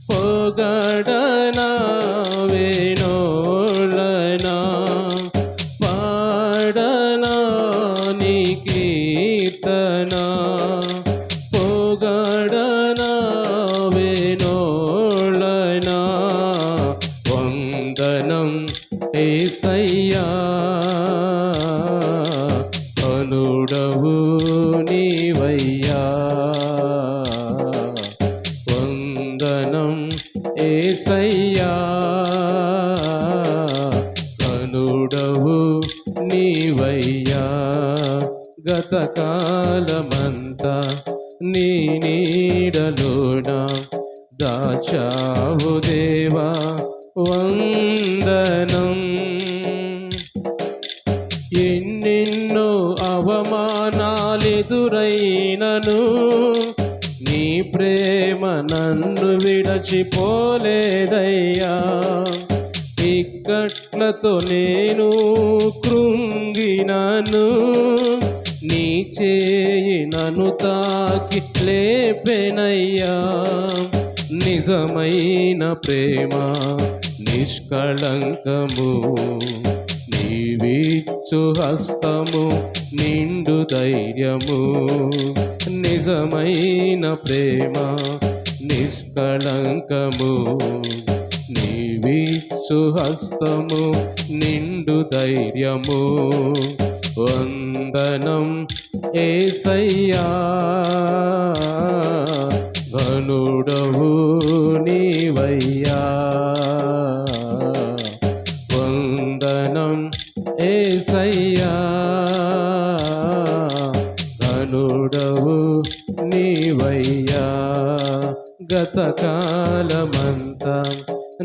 పొగడనా వేణోళ్ళనా పాడనా నీ కీర్తన పొగడనా వేణోళ్ళనా వందనం యేసయ్యా అనుడవు నీవయ్యా వందనం యేసయ్యా కనుడవు నీవయ్యా గతకాలమంతా నీ నీడలోన దాచావు దేవా వందనం ఎన్నెన్నో అవమానాలెదురైనను నీ ప్రేమ నన్ను విడచిపోలేదయ్యా ఇక్కట్లతో నేను కృంగినను నీ చేయి నన్ను తాకి లేపెనయ్యా నిజమైన ప్రేమ నిష్కళంకము నీవిచ్చు హస్తము నిండు ధైర్యము నిజమైన ప్రేమ నిష్కళంకము నీవిచ్చు హస్తము నిండు ధైర్యము వందనం యేసయ్యా ఘనుడవు నీవయ్యా వందనం యేసయ్యా ఘనుడవు నీవయ్యా గతకాలమంతా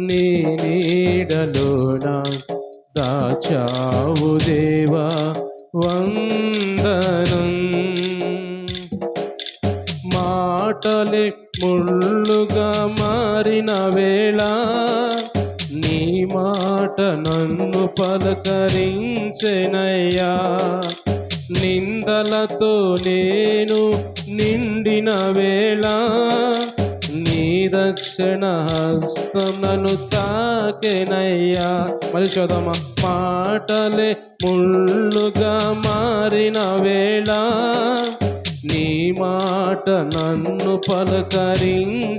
నీ నీడలోన దాచావు దేవా వందనం మాటలే ముళ్ళుగా మారిన వేళ నీ మాట నన్ను పలకరించెనయ్యా నిందలతో నేను నిండిన వేళ నీ దక్షిణ హస్తం నన్ను తాకెనయ్యా మరి చూద్దామా మాటలే ముళ్ళుగా మారిన వేళ నీ మాట నన్ను పలకరించెనయ్యా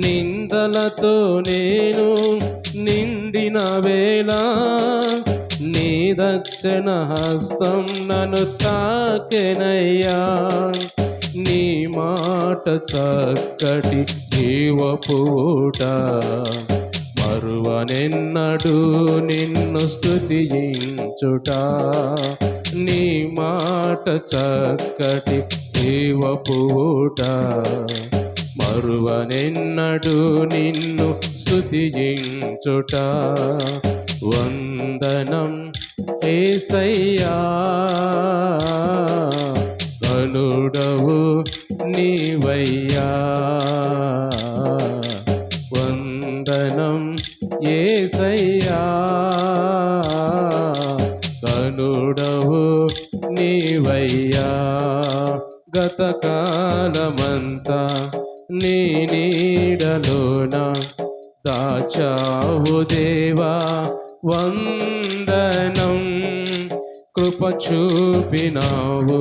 నిందలతో నేను నిండిన వేళ నీ దక్షిణ హస్తం నన్ను తాకెనయ్యా నీ మాట చక్కటి జీవపూట మరువనెన్నడు నిన్ను స్తుతించుట నీ మాట చక్కటి జీవపూట మరువనెన్నడు నిన్ను స్తుతించుట వందనం యేసయ్యా ఘనుడవు నీవయ్యా వందనం యేసయ్యా ఘనుడవు నీవయ్యా గతకాలమంతా నీ నీడలోన దాచావు దేవా వందనం కృప చూపినావు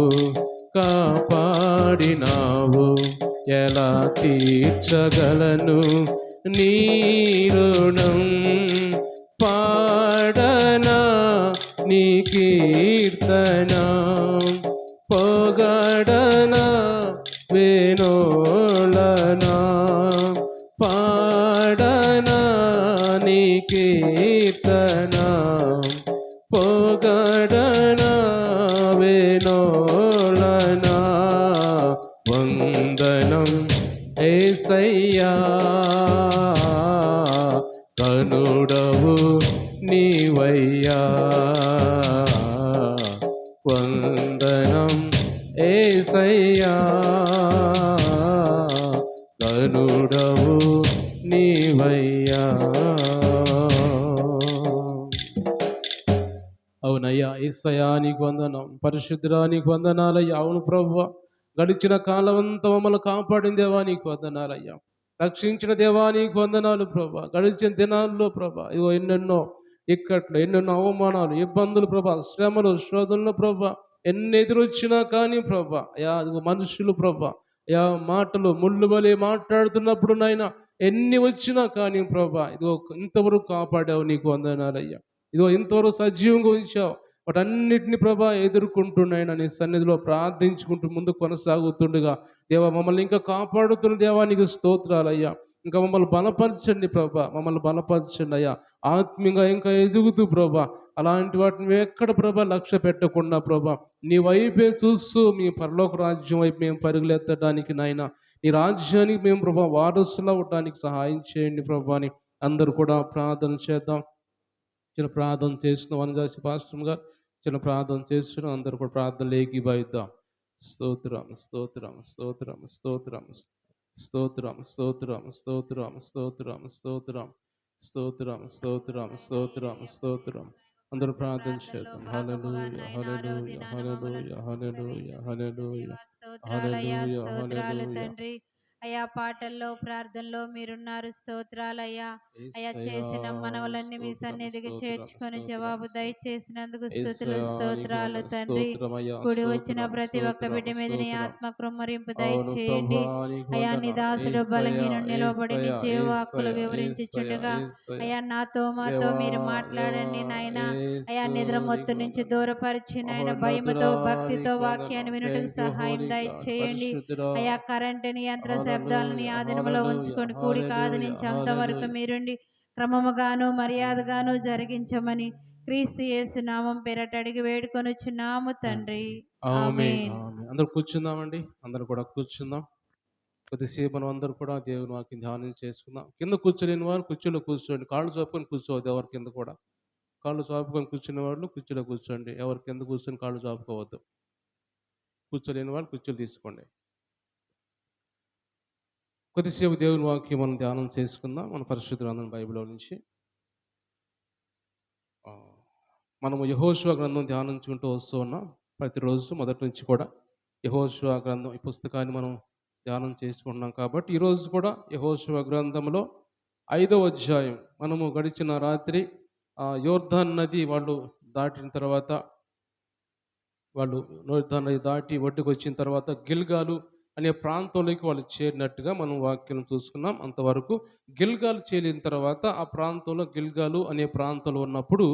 కాపాడినావు ఎలా తీర్చగలను నీ రుణం పాడనా నీ కీర్తన పొగడనా వేణోళ్ళనా పాడనా నీ కీర్తన పొగడనా వేణోళ్ళనా వందనం యేసయ్యా కనుడవు నీవయ్యా వందనం యేసయ్యా కనుడవు నీవయ్యా. అవునయ్యా యేసయ్యా నీకు వందనం, పరిశుద్ధుడా నీకు వందనాలయ్యా. అవును ప్రభువా, గడిచిన కాలం అంతా మమ్మల్ని కాపాడిన దేవా నీకు వందనాలయ్యా. రక్షించిన దేవా నీకు వందనాలు ప్రభా. గడిచిన దినాల్లో ప్రభా ఇగో ఎన్నెన్నో ఇక్కట్లు, ఎన్నెన్నో అవమానాలు, ఇబ్బందులు ప్రభా, శ్రమలు, శోధనలు ప్రభా, ఎన్ని ఎదురొచ్చినా కానీ ప్రభా అయా ఇదిగో మనుషులు ప్రభా అయా మాటలు ముళ్ళు బలి మాట్లాడుతున్నప్పుడు నాయన ఎన్ని వచ్చినా కానీ ప్రభా ఇదిగో ఇంతవరకు కాపాడావు నీకు వందనాలయ్యా. ఇదిగో ఇంతవరకు సజీవంగా ఉంచావు. వాటన్నిటిని ప్రభా ఎదుర్కొంటున్నాయన నీ సన్నిధిలో ప్రార్థించుకుంటూ ముందు కొనసాగుతుండగా దేవా మమ్మల్ని ఇంకా కాపాడుతున్న దేవా నీకు స్తోత్రాలయ్యా. ఇంకా మమ్మల్ని బలపరచండి ప్రభా, మమ్మల్ని బలపరచండి అయ్యా. ఆత్మీయంగా ఇంకా ఎదుగుతూ ప్రభా అలాంటి వాటిని ఎక్కడ ప్రభా లక్ష్య పెట్టకుండా ప్రభా నీ వైపే చూస్తూ మీ పరలోక రాజ్యం వైపు మేము పరుగులెత్తడానికి నాయన నీ రాజ్యానికి మేము ప్రభా వారసులు అవ్వడానికి సహాయం చేయండి ప్రభా అని అందరూ కూడా ప్రార్థన చేద్దాం. చిన్న ప్రార్థన చేస్తున్నాం. వనజాసి పాస్టర్ గారు చిన్న ప్రార్థన చేస్తున్నాం. అందరూ కూడా ప్రార్థన ఏకీభవిద్దాం. స్తోత్రం స్తోత్రం స్తోత్రం స్తోత్రం స్తోత్రం స్తోత్రం స్తోత్రం స్తోత్రం స్తోత్రం స్తోత్రం స్తోత్రం స్తోత్రం స్తోత్రం. అందరూ ప్రార్థన చేద్దాం. హల్లెలూయా హల్లెలూయా హల్లెలూయా హల్లెలూయా హల్లెలూయా హల్లెలూయా స్తోత్రాలు తండ్రి. అయా పాటల్లో ప్రార్థనలో మీరున్నారు. స్తోత్రాలయ్యా. అయా చేసిన మనవలన్నీ మీ సన్నిధికి చేర్చుకొని జవాబు దయచేసినందుకు స్తుతులు స్తోత్రాలు తండ్రి. కూడి వచ్చిన ప్రతి ఒక్క బిడ్డ మీద నీ ఆత్మ కృమ్మరింపు దయచేయండి అయా. నీ దాసుడు బలహీన నిలబడి నీ జీవవాక్కులు వివరించుచుండగా అయా నాతో మాతో మీరు మాట్లాడండి నాయన. అయా నిద్ర మొత్తు నుంచి దూరపరిచి నాయన భయముతో భక్తితో వాక్యాన్ని వినుటకు సహాయం దయచేయండి అయా. కరెంటు నియంత్రణ శబ్దాలని ఆధీనంలో ఉంచుకొని కూడి కాదు నుంచి అంతవరకు మీరుండి క్రమముగాను మర్యాదగాను జరిగించమని క్రీస్తు యేసు నామం పేరట అడిగి వేడుకొనుచున్నాము తండ్రి. ఆమేన్. అందరూ కూర్చుందామండి. అందరూ కూడా కూర్చుందాం. కొద్దిసేపు మనం అందరూ కూడా దేవుని వాక్యం ధ్యానం చేసుకుందాం. కింద కూర్చోలేని వారు కుర్చీలో కూర్చోండి. కాళ్ళు చాపుకొని కూర్చోవద్దు ఎవరి కింద కూడా. కాళ్ళు చాపుకొని కూర్చునే వాళ్ళు కుర్చీలో కూర్చోండి. ఎవరి కింద కూర్చొని కాళ్ళు చాపుకోవద్దు. కూర్చోలేని వాళ్ళు కుర్చీలు తీసుకోండి. కొద్దిసేపు దేవుని వాక్యం మనం ధ్యానం చేసుకుందాం. మన పరిశుద్ధ గ్రంథం బైబిల్లో నుంచి మనము యెహోషువ గ్రంథం ధ్యానించుకుంటూ వస్తూ ఉన్నాం. ప్రతిరోజు మొదటి నుంచి కూడా యెహోషువ గ్రంథం ఈ పుస్తకాన్ని మనం ధ్యానం చేసుకుంటున్నాం. కాబట్టి ఈరోజు కూడా యెహోషువ గ్రంథంలో 5వ అధ్యాయం మనము గడిచిన రాత్రి యోర్దాన్ నది వాళ్ళు దాటిన తర్వాత యోర్దాన్ నది దాటి ఒడ్డుకు వచ్చిన తర్వాత గిల్గాలు అనే ప్రాంతంలోకి వాళ్ళు చేరినట్టుగా మనం వాక్యం చూసుకున్నాం. అంతవరకు గిల్గాలు చేరిన తర్వాత ఆ ప్రాంతంలో గిల్గాలు అనే ప్రాంతంలో ఉన్నప్పుడు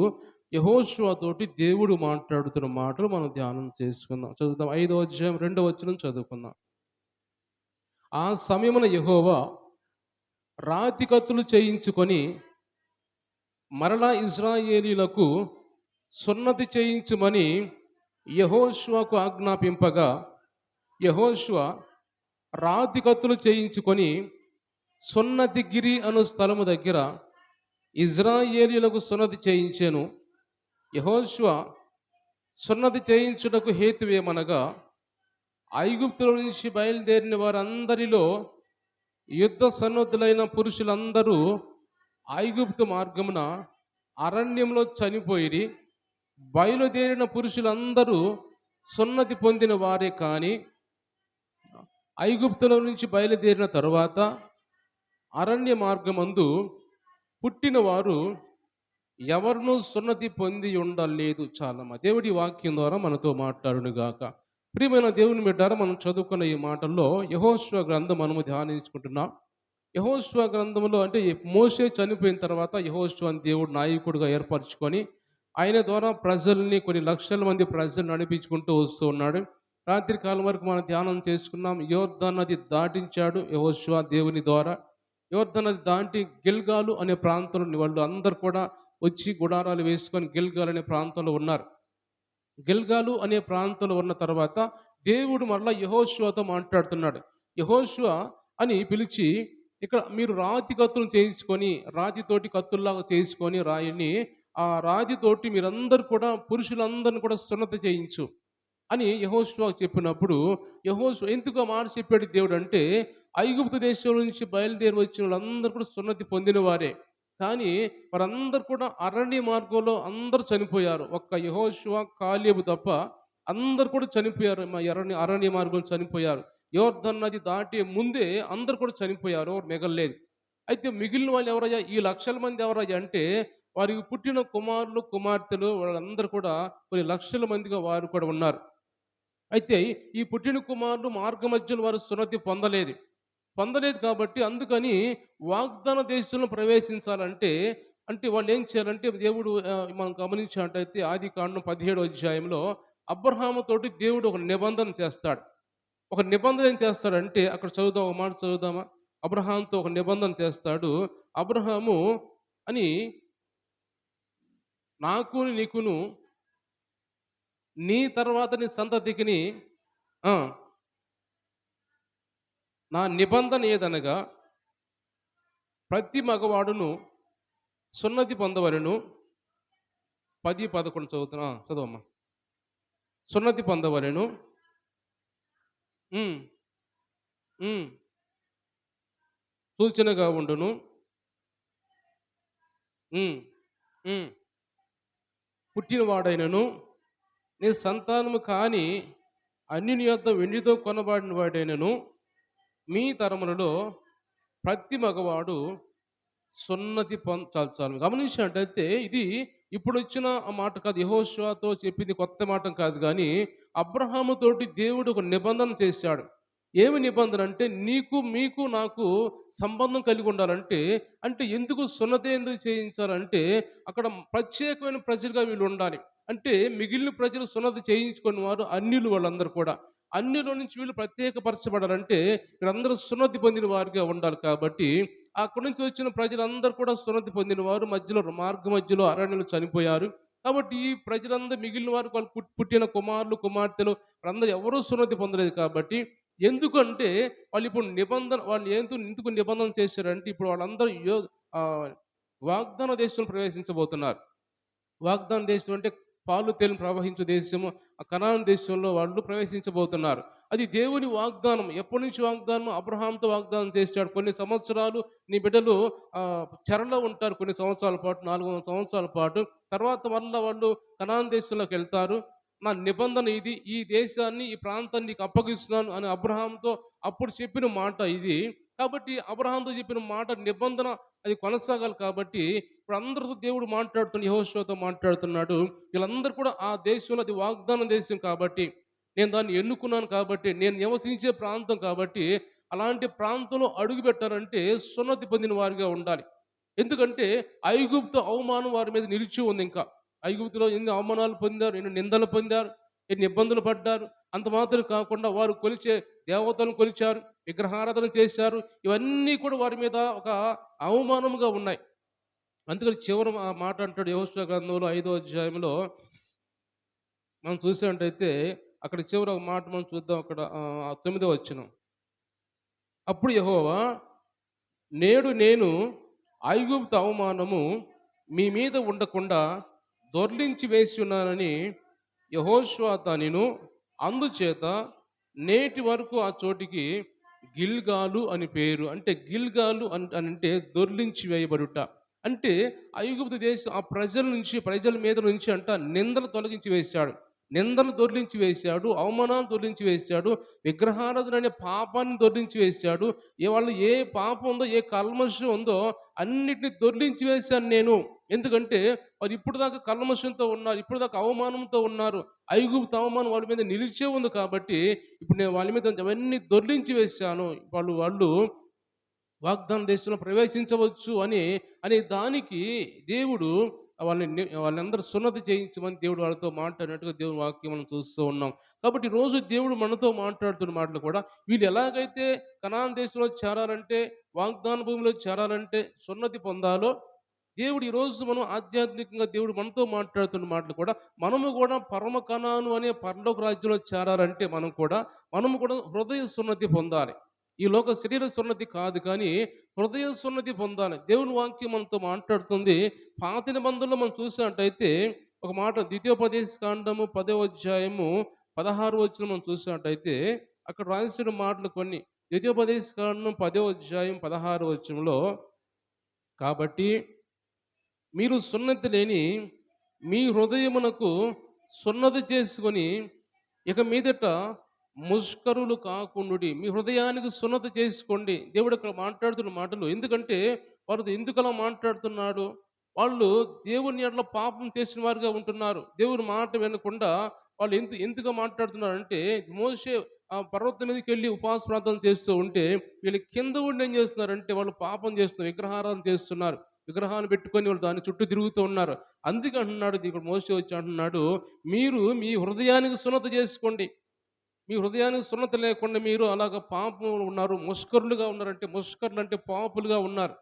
యెహోషువ తోటి దేవుడు మాట్లాడుతున్న మాటలు మనం ధ్యానం చేసుకుందాం. చదువుతాం. 5వ అధ్యాయం 2వ వచనం చదువుకుందాం. ఆ సమయమున యెహోవా రాతి కత్తులు చేయించుకొని మరలా ఇశ్రాయేలీయులకు సున్నతి చేయించుమని యెహోషువకు ఆజ్ఞాపింపగా యెహోషువ రాతి కత్తులు చేయించుకొని సున్నతి గిరి అను స్థలము దగ్గర ఇశ్రాయేలీయులకు సున్నతి చేయించెను. యెహోషువ సున్నతి చేయించుటకు హేతువేమనగా ఐగుప్తుల నుంచి బయలుదేరిన వారందరిలో యుద్ధ సన్నద్ధులైన పురుషులందరూ ఐగుప్తు మార్గమున అరణ్యంలో చనిపోయిరి. బయలుదేరిన పురుషులందరూ సున్నతి పొందిన వారే కానీ ఐగుప్తుల నుంచి బయలుదేరిన తరువాత అరణ్య మార్గమందు పుట్టిన వారు ఎవరినూ సున్నతి పొంది ఉండలేదు. చాలమ్మా. దేవుడి వాక్యం ద్వారా మనతో మాట్లాడును గాక. ప్రియమైన దేవుని బిడ్డారా, మనం చదువుకున్న ఈ మాటల్లో యెహోషువ గ్రంథం మనము ధ్యానించుకుంటున్నాం. యెహోషువ గ్రంథంలో అంటే మోషే చనిపోయిన తర్వాత యెహోషువని దేవుడు నాయకుడిగా ఏర్పరచుకొని ఆయన ద్వారా ప్రజల్ని కొన్ని లక్షల మంది ప్రజలు నడిపించుకుంటూ వస్తూ ఉన్నాడు. రాత్రి కాలం వరకు మనం ధ్యానం చేసుకున్నాం. యోర్దాన్ నది దాటించాడు యెహోషువ దేవుని ద్వారా. యోర్దాన్ నది దాటి గిల్గాలు అనే ప్రాంతంలో వాళ్ళు అందరు కూడా వచ్చి గుడారాలు వేసుకొని గిల్గాల్ అనే ప్రాంతంలో ఉన్నారు. గిల్గాలు అనే ప్రాంతంలో ఉన్న తర్వాత దేవుడు మరలా యెహోషువతో మాట్లాడుతున్నాడు. యెహోషువ అని పిలిచి ఇక్కడ మీరు రాతి కత్తులు చేయించుకొని రాతితోటి కత్తుల్లాగా చేసుకొని రాయిని ఆ రాతితోటి మీరందరూ కూడా పురుషులందరిని కూడా సున్నతి చేయించు అని యెహోషువ చెప్పినప్పుడు యెహోషువ ఎందుకు ఆ మాట చెప్పాడు దేవుడు అంటే ఐగుప్తు దేశం నుంచి బయలుదేరి వచ్చిన వాళ్ళందరూ కూడా సున్నతి పొందిన వారే. కానీ వారందరూ కూడా అరణ్య మార్గంలో అందరూ చనిపోయారు. ఒక్క యెహోషువ కాలేబు తప్ప అందరు కూడా చనిపోయారు. మా అరణ్య మార్గంలో చనిపోయారు. యోర్దన్ నది దాటే ముందే అందరూ కూడా చనిపోయారు. ఎవరు మిగల్లేదు. అయితే మిగిలిన వాళ్ళు ఎవరయ్యా? ఈ లక్షల మంది ఎవరయ్యా అంటే వారికి పుట్టిన కుమారులు, కుమార్తెలు వాళ్ళందరూ కూడా కొన్ని లక్షల మందిగా వారు కూడా ఉన్నారు. అయితే ఈ పుట్టిన కుమారులు మార్గమధ్యలో వారు సున్నతి పొందలేదు. పొందలేదు కాబట్టి అందుకని వాగ్దాన దేశంలో ప్రవేశించాలంటే అంటే వాళ్ళు ఏం చేయాలంటే దేవుడు మనం గమనించినట్టయితే ఆదికాండం 17వ అధ్యాయంలో అబ్రహాముతోటి దేవుడు ఒక నిబంధన చేస్తాడు. ఒక నిబంధన ఏం చేస్తాడంటే అక్కడ చదువుదాం, ఒక మాట చదువుదామా? అబ్రహాంతో ఒక నిబంధన చేస్తాడు. అబ్రహాము అని నాకును నీకును నీ తర్వాత నీ సంతతికిని ఆ! నా నిబంధన ఏదనగా ప్రతి మగవాడును సున్నతి పొందవలెను. 10, 11 చదువుతున్నా. చదవమ్మా. సున్నతి పొందవలెను. హ్మ్. హ్మ్. సూచనగా ఉండును. హ్మ్. హ్మ్. పుట్టినవాడైనను నీ సంతానము కాని అన్యుని యొద్ద వెండితో కొనబడిన వాడైనను మీ తరములలో ప్రతి మగవాడు సున్నతి చాలు చాలు గమనించినట్టయితే ఇది ఇప్పుడొచ్చిన ఆ మాట కాదు. యెహోషువతో చెప్పింది కొత్త మాట కాదు గానీ, అబ్రహాముతోటి దేవుడు ఒక నిబంధన చేశాడు. ఏమి నిబంధన అంటే నీకు, మీకు, నాకు సంబంధం కలిగి ఉండాలంటే, అంటే ఎందుకు సున్నతి ఎందుకు చేయించాలంటే, అక్కడ ప్రత్యేకమైన ప్రజలుగా వీళ్ళు ఉండాలి. అంటే మిగిలిన ప్రజలు సున్నతి చేయించుకున్న వారు అన్యులు వాళ్ళందరూ కూడా. అన్యుల నుంచి వీళ్ళు ప్రత్యేకపరచబడాలంటే వీళ్ళందరూ సున్నతి పొందిన వారిగా ఉండాలి కాబట్టి అక్కడి నుంచి వచ్చిన ప్రజలందరూ కూడా సున్నతి పొందిన వారు మధ్యలో మార్గ మధ్యలో అరణ్యంలో చనిపోయారు. కాబట్టి ఈ ప్రజలందరూ మిగిలిన వారు వాళ్ళు పుట్టిన కుమారులు, కుమార్తెలు వాళ్ళందరూ ఎవరూ సున్నతి పొందలేదు కాబట్టి ఎందుకంటే వాళ్ళు ఇప్పుడు నిబంధన వాళ్ళు ఎందుకు నిబంధన చేశారంటే ఇప్పుడు వాళ్ళందరూ ఆహ్, వాగ్దాన దేశంలో ప్రవేశించబోతున్నారు. వాగ్దాన దేశం అంటే పాలు తేనెలు ప్రవహించు దేశము. ఆ కనాను దేశంలో వాళ్ళు ప్రవేశించబోతున్నారు. అది దేవుని వాగ్దానం. ఎప్పటి నుంచి వాగ్దానం? అబ్రహాంతో వాగ్దానం చేశాడు. కొన్ని సంవత్సరాలు నీ బిడ్డలు చెరలో ఉంటారు కొన్ని సంవత్సరాల పాటు, 400 సంవత్సరాల పాటు. తర్వాత మరలా వాళ్ళు కనాను దేశంలోకెళ్తారు. నా నిబంధన ఇది. ఈ దేశాన్ని, ఈ ప్రాంతాన్ని నీకు అప్పగిస్తున్నాను అని అబ్రహాంతో అప్పుడు చెప్పిన మాట ఇది. కాబట్టి అబ్రహాంతో చెప్పిన మాట నిబంధన అది కొనసాగాలి కాబట్టి ఇప్పుడు అందరితో దేవుడు మాట్లాడుతున్నాడు. యెహోషువతో మాట్లాడుతున్నాడు. వీళ్ళందరూ కూడా ఆ దేశంలో అది వాగ్దాన దేశం కాబట్టి నేను దాన్ని ఎన్నుకున్నాను కాబట్టి నేను నివసించే ప్రాంతం కాబట్టి అలాంటి ప్రాంతంలో అడుగు పెట్టారంటే సున్నతి పొందిన వారిగా ఉండాలి. ఎందుకంటే ఐగుప్తు అవమానం వారి మీద నిలిచి ఉంది ఇంకా. ఐగుప్తులో ఎన్ని అవమానాలు పొందారు, ఎన్ని నిందలు పొందారు, ఎన్ని ఇబ్బందులు పడ్డారు. అంత మాత్రం కాకుండా వారు కొలిచే దేవతలను కొలిచారు, విగ్రహారాధన చేశారు. ఇవన్నీ కూడా వారి మీద ఒక అవమానముగా ఉన్నాయి. అందుకని చివరి మాట అంటాడు యెహోషువ గ్రంథంలో 5వ అధ్యాయంలో మనం చూసినట్టయితే అక్కడ చివరి ఒక మాట మనం చూద్దాం అక్కడ 9వ వచనం. అప్పుడు యెహోవా నేడు నేను ఐగుప్తు అవమానము మీ మీద ఉండకుండా దొర్లించి వేసి ఉన్నానని యెహోషువతో నేను అందుచేత నేటి వరకు ఆ చోటికి గిల్గాలు అని పేరు. అంటే గిల్గాలు అంటే దొర్లించి వేయబడుట. అంటే ఐగుప్తు దేశం ఆ ప్రజల మీద నుంచి అంట నిందలు తొలగించి వేశాడు. నిందలు దొర్లించి వేశాడు. అవమానాలు దొర్లించి వేశాడు. విగ్రహారాధన అనే పాపాన్ని దొర్లించి వేశాడు. వాళ్ళు ఏ పాపం ఉందో, ఏ కల్మషం ఉందో అన్నిటిని దొర్లించి వేశాను నేను. ఎందుకంటే వారు ఇప్పటిదాకా కల్మషంతో ఉన్నారు. ఇప్పటిదాకా అవమానంతో ఉన్నారు. ఐగుప్తు అవమానం వాళ్ళ మీద నిలిచే ఉంది కాబట్టి ఇప్పుడు నేను వాళ్ళ మీద అవన్నీ దొర్లించి వేశాను. వాళ్ళు వాగ్దాన దేశంలో ప్రవేశించవచ్చు అనే దానికి దేవుడు వాళ్ళందరూ సున్నతి చేయించమని దేవుడు వాళ్ళతో మాట్లాడినట్టుగా దేవుని వాక్యం మనం చూస్తూ ఉన్నాం. కాబట్టి రోజు దేవుడు మనతో మాట్లాడుతున్న మాటలు కూడా వీళ్ళు ఎలాగైతే కనాను దేశంలో చేరాలంటే, వాగ్దాన భూమిలో చేరాలంటే సున్నతి పొందాలో దేవుడు ఈరోజు మనం ఆధ్యాత్మికంగా దేవుడు మనతో మాట్లాడుతున్న మాటలు కూడా మనము కూడా పరమ కనాను అనే పరలోక రాజ్యంలో చేరాలంటే మనము కూడా హృదయ సున్నతి పొందాలి. ఈ లోక శరీర సున్నతి కాదు కానీ హృదయ సున్నతి పొందాలి. దేవుని వాక్యం మనతో మాట్లాడుతుంది. పాత నిబంధనలో మనం చూసినట్టయితే ఒక మాట ద్వితీయోపదేశ కాండము 10వ అధ్యాయము 16వ వచనం మనం చూసినట్టయితే అక్కడ రాసిన మాటలు కొన్ని. ద్వితీయోపదేశ కాండం 10వ అధ్యాయం 16వ వచనంలో కాబట్టి మీరు సున్నతి లేని మీ హృదయమునకు సున్నతి చేసుకొని ఇక మీదట ముష్కరులు కాకుండుడి, మీ హృదయానికి సున్నతి చేసుకోండి. దేవుడు ఇక్కడ మాట్లాడుతున్న మాటలు. ఎందుకంటే వారు ఎందుకలా మాట్లాడుతున్నాడు? వాళ్ళు దేవుని యెడల పాపం చేసిన వారుగా ఉంటున్నారు. దేవుని మాట వినకుండా వాళ్ళు ఎందుకు మాట్లాడుతున్నారంటే, మోషే పర్వతం మీదకెళ్ళి ఉపవాస ప్రార్థన చేస్తూ ఉంటే, వీళ్ళు కింద ఉండి ఏం చేస్తున్నారంటే వాళ్ళు పాపం చేస్తున్నారు. విగ్రహారాధన చేస్తున్నారు. విగ్రహాలు పెట్టుకొని వాళ్ళు దాని చుట్టూ తిరుగుతూ ఉన్నారు. అందుకే అంటున్నాడు, ఇక్కడ మోషే వచ్చి అంటున్నాడు, మీరు మీ హృదయానికి సున్నతి చేసుకోండి. మీ హృదయానికి సున్నతి లేకుండా మీరు అలాగ పాపంలో ఉన్నారు. ముష్కరులుగా ఉన్నారంటే, ముష్కరులు అంటే పాపులుగా ఉన్నారు.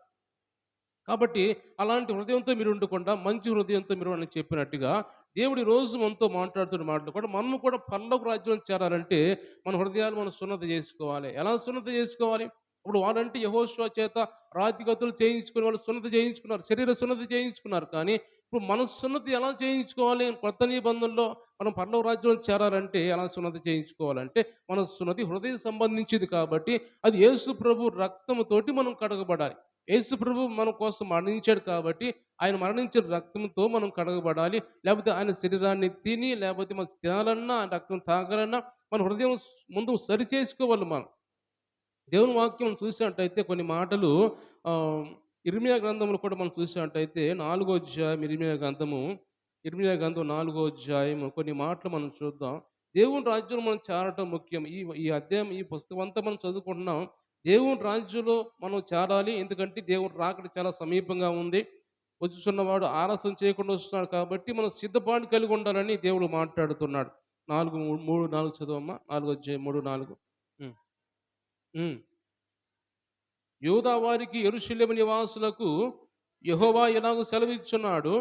కాబట్టి అలాంటి హృదయంతో మీరు ఉండకుండా మంచి హృదయంతో మీరు అని చెప్పినట్టుగా దేవుడు ఈ రోజు మనతో మాట్లాడుతున్న మాటలు కూడా మనం కూడా పరలోక రాజ్యం చేరాలంటే మన హృదయాలు మనం సున్నతి చేసుకోవాలి. ఎలా సున్నతి చేసుకోవాలి? ఇప్పుడు వాళ్ళంటే యెహోషువ చేత రాతిగతులు చేయించుకుని వాళ్ళు సున్నతి చేయించుకున్నారు, శరీర సున్నతి చేయించుకున్నారు. కానీ ఇప్పుడు మన సున్నతి ఎలా చేయించుకోవాలి? కొత్త నిబంధనలో మనం పరలోక రాజ్యం చేరాలంటే ఎలా సున్నతి చేయించుకోవాలంటే, మన సున్నతి హృదయం సంబంధించింది కాబట్టి అది యేసు ప్రభు రక్తముతోటి మనం కడగబడాలి. యేసు ప్రభు మన కోసం మరణించాడు కాబట్టి ఆయన మరణించిన రక్తంతో మనం కడగబడాలి. లేకపోతే ఆయన శరీరాన్ని తిని, లేకపోతే మనం తినాలన్నా, ఆయన రక్తం తాగాలన్నా మన హృదయం ముందు సరిచేసుకోవాలి మనం. దేవుని వాక్యం చూసినట్టయితే కొన్ని మాటలు ఇర్మియా గ్రంథంలో కూడా మనం చూసినట్టయితే 4వ అధ్యాయం ఇర్మియా గ్రంథం 4వ అధ్యాయం కొన్ని మాటలు మనం చూద్దాం. దేవుని రాజ్యంలో మనం చేరటం ముఖ్యం. ఈ ఈ అధ్యాయం ఈ పుస్తకం అంతా మనం చదువుకుంటున్నాం. దేవుని రాజ్యంలో మనం చేరాలి. ఎందుకంటే దేవుని రాకడ చాలా సమీపంగా ఉంది. వచ్చుచున్నవాడు ఆలస్యం చేయకుండా వస్తున్నాడు కాబట్టి మనం సిద్ధపాటు కలిగి ఉండాలని దేవుడు మాట్లాడుతున్నాడు. 4 3 4 చదవమ్మా. 4వ అధ్యాయం 3, 4. హ్మ్. హ్మ్. యూదా వారికి యెరూషలేము నివాసులకు యెహోవా ఇలాగ సెలవిచ్చున్నాడు,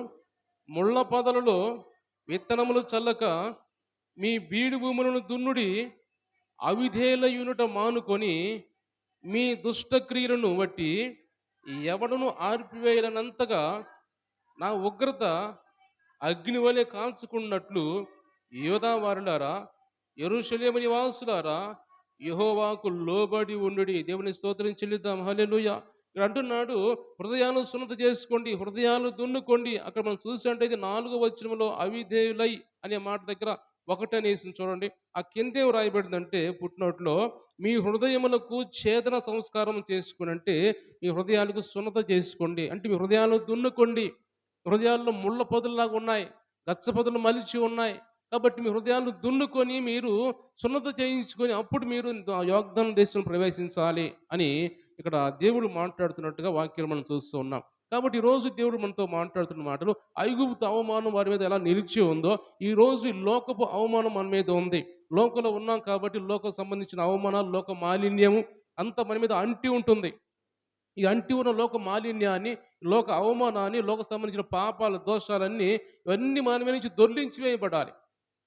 ముళ్ళ పొదలలో విత్తనములు చల్లక మీ బీడు భూములను దున్నుడి, అవిధేయులయునుట మానుకొని మీ దుష్టక్రియలను బట్టి ఎవడును ఆర్పివేయలనంతగా నా ఉగ్రత అగ్నివలె కాల్చుకున్నట్లు యూదా వారులారా, యెరూషలేము నివాసులారా, యెహోవాకు లోబడి ఉండుడి. దేవుని స్తోత్రం చెల్లిద్దాం. హల్లెలూయా. ఇక్కడ అంటున్నాడు, హృదయాలు సున్నతి చేసుకోండి, హృదయాలు దున్నుకోండి. అక్కడ మనం చూసినట్టయితే 4వ వచనంలో అవిధేయులై అనే మాట దగ్గర ఒకటనేసింది చూడండి. ఆ కిందేం రాయబడిందంటే పుట్టినోట్లో, మీ హృదయములకు ఛేదన సంస్కారం చేసుకునంటే మీ హృదయాలకు సున్నత చేసుకోండి. అంటే మీ హృదయాలు దున్నుకోండి. హృదయాల్లో ముళ్ళ పొదల్లాగా ఉన్నాయి, గచ్చ పొదలు మలిచి ఉన్నాయి. కాబట్టి మీ హృదయాలు దున్నుకొని మీరు సున్నత చేయించుకొని అప్పుడు మీరు వాగ్దాన దేశంలో ప్రవేశించాలి అని ఇక్కడ దేవుడు మాట్లాడుతున్నట్టుగా వాక్యం మనం చూస్తూ ఉన్నాం. కాబట్టి ఈరోజు దేవుడు మనతో మాట్లాడుతున్న మాటలు, ఐగుప్తు అవమానం వారి మీద ఎలా నిలిచి ఉందో ఈ రోజు ఈ లోకపు అవమానం మన మీద ఉంది. లోకంలో ఉన్నాం కాబట్టి లోకం సంబంధించిన అవమానాలు, లోక మాలిన్యము అంతా మన మీద అంటి ఉంటుంది. ఈ అంటి ఉన్న లోక మాలిన్యాన్ని, లోక అవమానాన్ని, లోక సంబంధించిన పాపాలు, దోషాలన్నీ ఇవన్నీ మన మీద నుంచి దొర్లించి వేయబడాలి.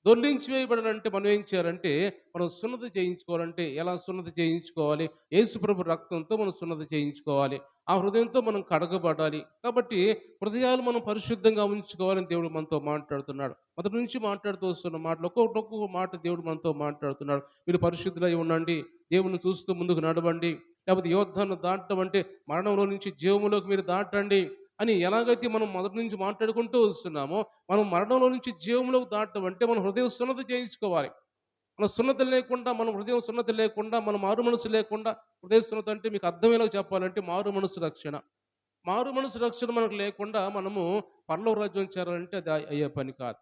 దొర్లించి వేయబడాలంటే మనం ఏం చేయాలంటే, మనం సున్నతి చేయించుకోవాలంటే ఎలా సున్నతి చేయించుకోవాలి? యేసుప్రభు రక్తంతో మనం సున్నతి చేయించుకోవాలి. ఆ హృదయంతో మనం కడగబడాలి. కాబట్టి హృదయాలు మనం పరిశుద్ధంగా ఉంచుకోవాలని దేవుడు మనతో మాట్లాడుతున్నాడు. మొదటి నుంచి మాట్లాడుతూ వస్తున్న మాటలు ఒక్కొక్క మాట దేవుడు మనతో మాట్లాడుతున్నాడు. మీరు పరిశుద్ధులై ఉండండి, దేవుని చూస్తూ ముందుకు నడవండి. లేకపోతే యోద్ధాన్ని దాటడం అంటే మరణంలో నుంచి జీవములోకి మీరు దాటండి అని ఎలాగైతే మనం మొదటి నుంచి మాట్లాడుకుంటూ వస్తున్నామో, మనం మరణంలో నుంచి జీవంలోకి దాటడం అంటే మనం హృదయం సున్నతి చేయించుకోవాలి. మన సున్నతి లేకుండా, మన హృదయం సున్నతి లేకుండా, మన మారు మనసు లేకుండా, హృదయ సున్నతి అంటే మీకు అర్థమయ్యేలాగా చెప్పాలంటే మారు మనసు రక్షణ. మారు మనసు రక్షణ మనకు లేకుండా మనము పరలోక రాజ్యం చేరాలంటే అది అయ్యే పని కాదు.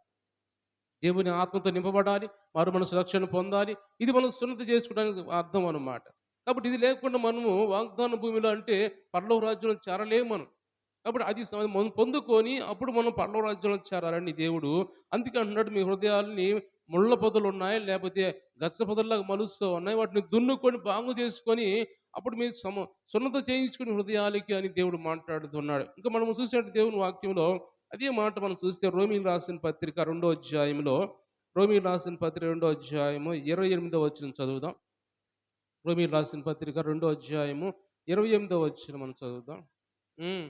దేవుని ఆత్మతో నింపబడాలి, మారు మనసు రక్షణ పొందాలి. ఇది మనం సున్నతి చేసుకోవడానికి అర్థం అన్నమాట. కాబట్టి ఇది లేకుండా మనము వాగ్దాన భూమిలో అంటే పరలోక రాజ్యంలో చేరలేము మనం. కాబట్టి అది మనం పొందుకొని అప్పుడు మనం పరలోక రాజ్యంలో చేరాలని దేవుడు అందుకే అంటున్నాడు, మీ హృదయాల్ని ముళ్ళ పొదలు ఉన్నాయి, లేకపోతే గచ్చ పొదల్లాగా మలుస్తూ ఉన్నాయి, వాటిని దున్నుకొని బాగు చేసుకొని అప్పుడు మీరు సున్నత చేయించుకుని హృదయాలకి అని దేవుడు మాట్లాడుతున్నాడు. ఇంకా మనం చూసినట్టు దేవుని వాక్యంలో అదే మాట మనం చూస్తే రోమీయులకు రాసిన పత్రిక 2వ అధ్యాయంలో, రోమీయులకు రాసిన పత్రిక 2వ అధ్యాయము 28వ వచనం చదువుదాం. రోమీయులకు రాసిన పత్రిక 2వ అధ్యాయము 28వ వచనం మనం చదువుదాం. ఉమ్.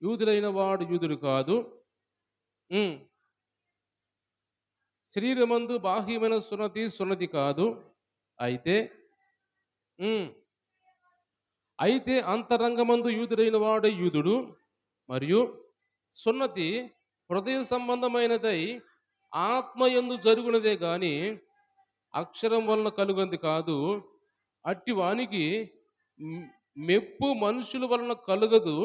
యూదులైన వాడు యూదుడు కాదు, ఉమ్, శరీరమందు బాహ్యమైన సున్నతి కాదు, అయితే ఉమ్, అయితే అంతరంగమందు యూదుడైన వాడే యూదుడు, మరియు సున్నతి హృదయ సంబంధమైనదై ఆత్మ యందు జరుగునదే గాని అక్షరం వలన కలుగంది కాదు. అట్టి వానికి మ్ మెప్పు మనుషుల వలన కలుగదు.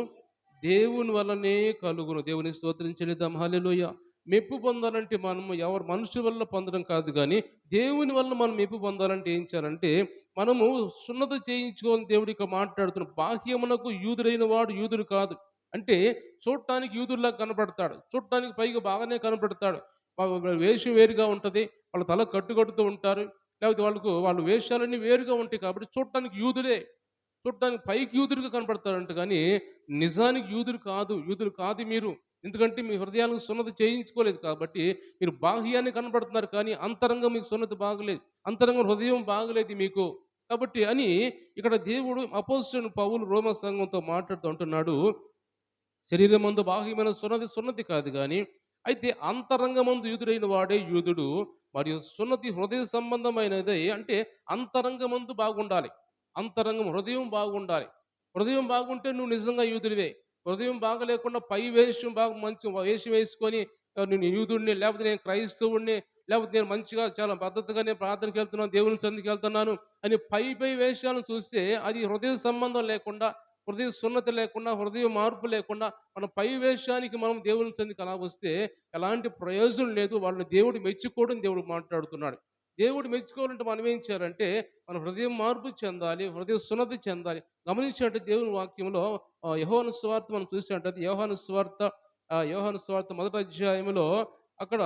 దేవుని వల్లనే కలుగును. దేవునికి స్తోత్రం చెల్లిద్దాం. హల్లెలూయా! మెప్పు పొందాలంటే మనము ఎవరు మనుషుల వల్ల పొందడం కాదు గానీ, దేవుని వల్ల మనం మెప్పు పొందాలంటే ఏం చేయాలంటే, మనము సున్నతి చేయించుకోని దేవుడు ఇక్కడ మాట్లాడుతున్నాడు. బాహ్యమునకు యూదుడైన వాడు యూదుడు కాదు. అంటే చూడటానికి యూదుల్లాగా కనపడతాడు. చూడటానికి పైగా బాగానే కనపడతాడు. వాళ్ళ వేషం వేరుగా ఉంటది. వాళ్ళ తల కట్టుకడుతూ ఉంటారు. లేకపోతే వాళ్ళ వేషాలన్నీ వేరుగా ఉంటాయి కాబట్టి చూడటానికి యూదుడే. చూడటానికి పైకి యూదుడుగా కనపడతారంట గానీ, నిజానికి యూదుడు కాదు. యూదులు కాదు మీరు. ఎందుకంటే మీ హృదయాలకు సున్నతి చేయించుకోలేదు కాబట్టి, మీరు బాహ్యాన్ని కనపడుతున్నారు కానీ, అంతరంగం మీకు సున్నతి బాగలేదు. అంతరంగం హృదయం బాగలేదు మీకు. కాబట్టి అని ఇక్కడ దేవుడు అపోస్తలుడైన పౌలు రోమా సంఘంతో మాట్లాడుతూ అంటున్నాడు. శరీరమందు బాహ్యమైన సున్నతి కాదు గాని, అయితే అంతరంగమందు యూదుడైన వాడే యూదుడు. మరియు సున్నతి హృదయ సంబంధమైనదే. అంటే అంతరంగమందు బాగుండాలి. అంతరంగం హృదయం బాగుండాలి. హృదయం బాగుంటే నువ్వు నిజంగా యూదుడివే. హృదయం బాగలేకుండా పై వేషం మంచి వేషం వేసుకొని నేను యూదుడిని, లేకపోతే నేను క్రైస్తవుడిని, లేకపోతే నేను మంచిగా చాలా పద్ధతిగా నేను ప్రార్థనకెళ్తున్నాను, దేవుని సన్నిధికెళ్తున్నాను అని పై వేషాలను చూస్తే అది హృదయ సంబంధం లేకుండా, హృదయ సున్నతి లేకుండా, హృదయ మార్పు లేకుండా మన పై వేషానికి మనం దేవుని సన్నిధికి అలా వస్తే ఎలాంటి ప్రయోజనం లేదు. వాళ్ళని దేవుడు మెచ్చుకోవడం దేవుడు మాట్లాడుతున్నాడు. దేవుడు మెచ్చుకోవాలంటే మనం ఏం చేయాలంటే మన హృదయం మార్పు చెందాలి. హృదయ సున్నతి చెందాలి. గమనించినట్టు దేవుని వాక్యంలో యోహాను సువార్త మనం చూసినట్టయితే యోహాను సువార్త మొదటి అధ్యాయంలో అక్కడ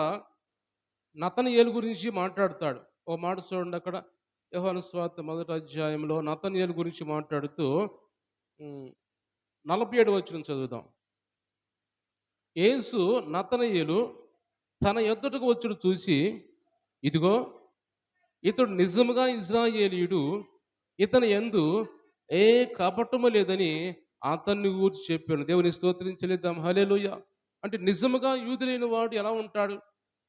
నతనయేలు గురించి మాట్లాడతాడు. ఒక మాట చూడండి అక్కడ యోహాను సువార్త మొదటి అధ్యాయంలో నతనయేలు గురించి మాట్లాడుతూ హ్మ్. 47 వచనం చదువుదాం. యేసు నతనయేలు తన యొద్దకు వచ్చుట చూసి, ఇదిగో ఇతడు నిజముగా ఇశ్రాయేలీయుడు, ఇతని యందు ఏ కపటము లేదని అతన్ని గూర్చి చెప్పాను. దేవుని స్తోత్రం చెల్లిద్దాం. హల్లెలూయా! అంటే నిజముగా యూదులైన వాడు ఎలా ఉంటాడు?